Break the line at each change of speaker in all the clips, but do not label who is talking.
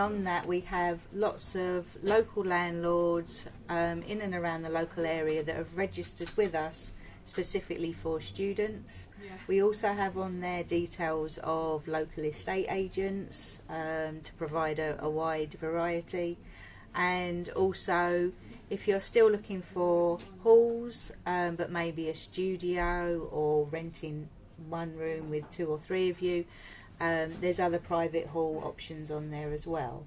On that, we have lots of local landlords in and around the local area that have registered with us specifically for students. Yeah. We also have on there details of local estate agents to provide a wide variety, and also if you're still looking for halls but maybe a studio or renting one room with 2 or 3 of you, there's other private hall options on there as well.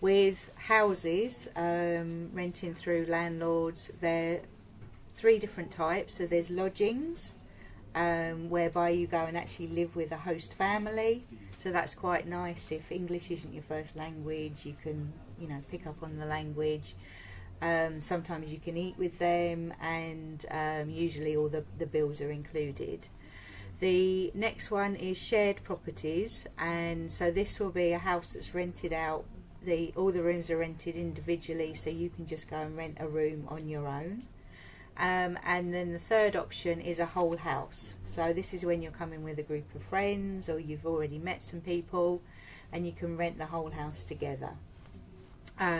With houses, renting through landlords, there are 3 different types. So there's lodgings, whereby you go and actually live with a host family. So that's quite nice. If English isn't your first language, you can, pick up on the language. Sometimes you can eat with them, and usually all the bills are included. The next one is shared properties, and so this will be a house that's rented out. All the rooms are rented individually, so you can just go and rent a room on your own. And then the third option is a whole house. So this is when you're coming with a group of friends, or you've already met some people, and you can rent the whole house together,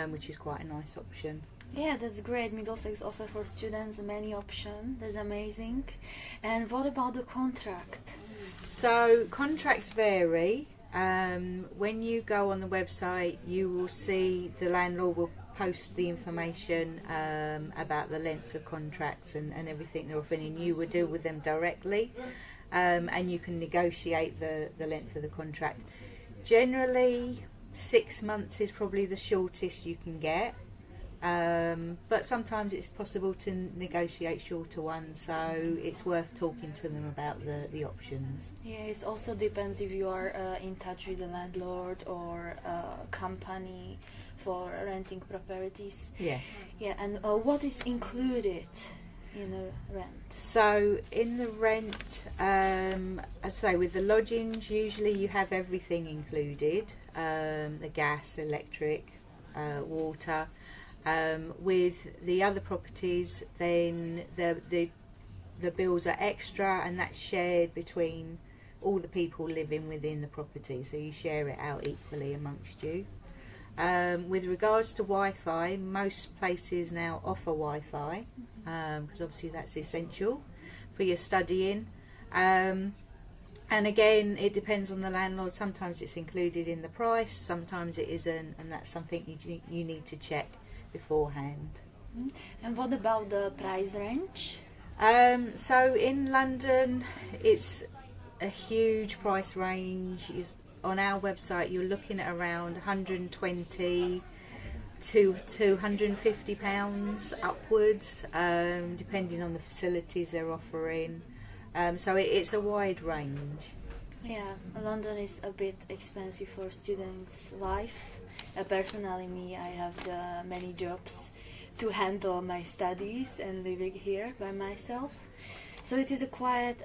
which is quite a nice option.
Yeah, that's great. Middlesex offer for students many options. That's amazing. And what about the contract?
So contracts vary. When you go on the website, you will see the landlord will post the information about the length of contracts and everything they're offering, and you will deal with them directly, and you can negotiate the length of the contract. Generally, 6 months is probably the shortest you can get. But sometimes it's possible to negotiate shorter ones, so it's worth talking to them about the options.
Yeah, it also depends if you are in touch with the landlord or a company for renting properties.
Yes.
Yeah, and what is included in the rent?
So in the rent, as I say, with the lodgings, usually you have everything included, the gas, electric, water. With the other properties, then the bills are extra, and that's shared between all the people living within the property, so you share it out equally amongst you. With regards to Wi-Fi, most places now offer Wi-Fi, because obviously that's essential for your studying. And again, it depends on the landlord. Sometimes it's included in the price, sometimes it isn't, and that's something you need to check beforehand.
And what about the price range?
So in London, it's a huge price range. On our website, you're looking at around 120 to £250 upwards, depending on the facilities they're offering. So it's a wide range.
Yeah, London is a bit expensive for students' life. Personally, I have many jobs to handle my studies and living here by myself. So it is a quite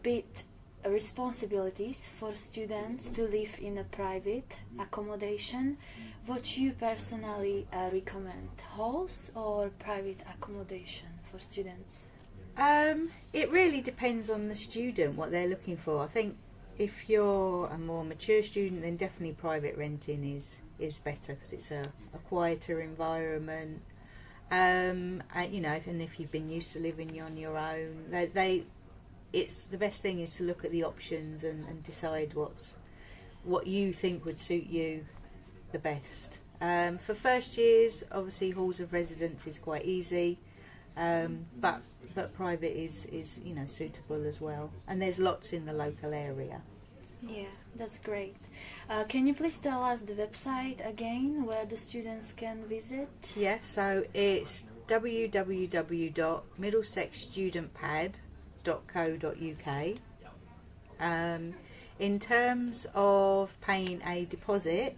bit responsibilities for students to live in a private accommodation. What you personally recommend, halls or private accommodation for students?
It really depends on the student, what they're looking for. I think if you're a more mature student, then definitely private renting is better, because it's a quieter environment. And if you've been used to living on your own, it's the best thing is to look at the options and decide what you think would suit you the best. For first years, obviously halls of residence is quite easy, but private is suitable as well, and there's lots in the local area.
Yeah, that's great. Can you please tell us the website again where the students can visit?
Yeah, so it's www.middlesexstudentpad.co.uk. In terms of paying a deposit,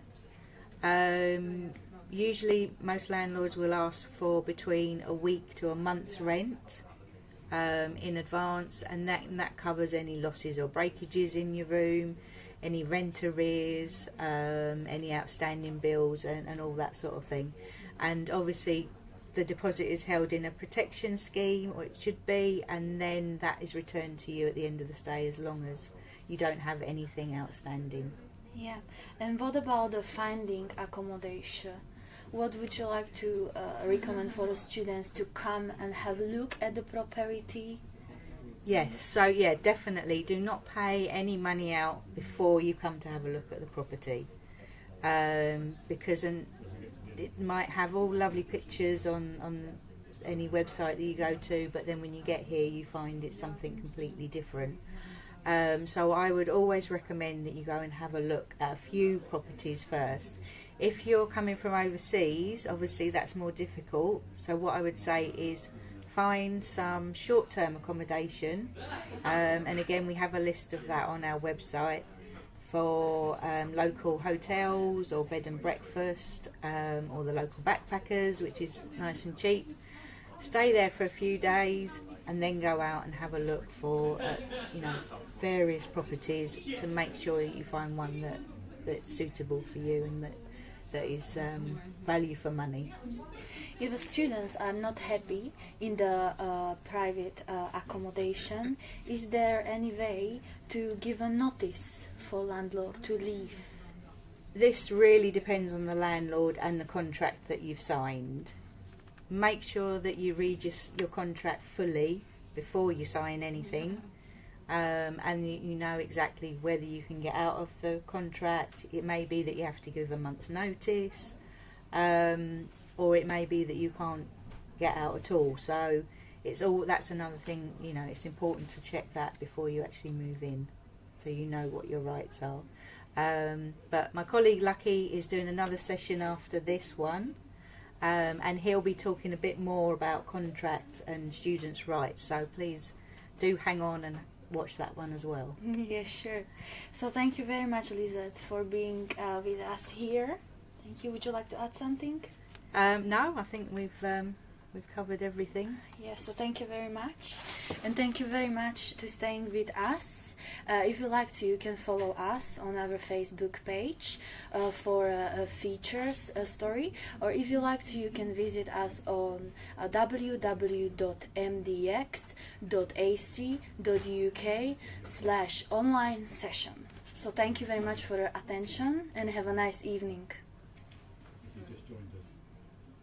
usually most landlords will ask for between a week to a month's rent in advance, and that covers any losses or breakages in your room, any rent arrears, any outstanding bills, and all that sort of thing. And obviously the deposit is held in a protection scheme, or it should be, and then that is returned to you at the end of the stay, as long as you don't have anything outstanding.
Yeah. And what about the finding accommodation? What would you like to recommend for the students to come and have a look at the property?
Yes, so yeah, definitely do not pay any money out before you come to have a look at the property, because it might have all lovely pictures on any website that you go to, but then when you get here you find it's something completely different. So I would always recommend that you go and have a look at a few properties first. If you're coming from overseas, obviously that's more difficult, so what I would say is find some short-term accommodation, and again we have a list of that on our website for local hotels or bed and breakfast, or the local backpackers, which is nice and cheap. Stay there for a few days and then go out and have a look for various properties to make sure that you find one that's suitable for you and that is value for money.
If the students are not happy in the private accommodation, is there any way to give a notice for landlord to leave?
This really depends on the landlord and the contract that you've signed. Make sure that you read your contract fully before you sign anything, and you know exactly whether you can get out of the contract. It may be that you have to give a month's notice, or it may be that you can't get out at all. So that's another thing, it's important to check that before you actually move in, so you know what your rights are. But my colleague Lucky is doing another session after this one, and he'll be talking a bit more about contract and students' rights, so please do hang on and watch that one as well.
Yeah, sure. So thank you very much, Lisette, for being with us here. Thank you. Would you like to add something?
No, I think we've covered everything.
Yes, so thank you very much, and thank you very much to staying with us. If you like to, you can follow us on our Facebook page for a features story, or if you like to, you can visit us on www.mdx.ac.uk/online session. So thank you very much for your attention and have a nice evening.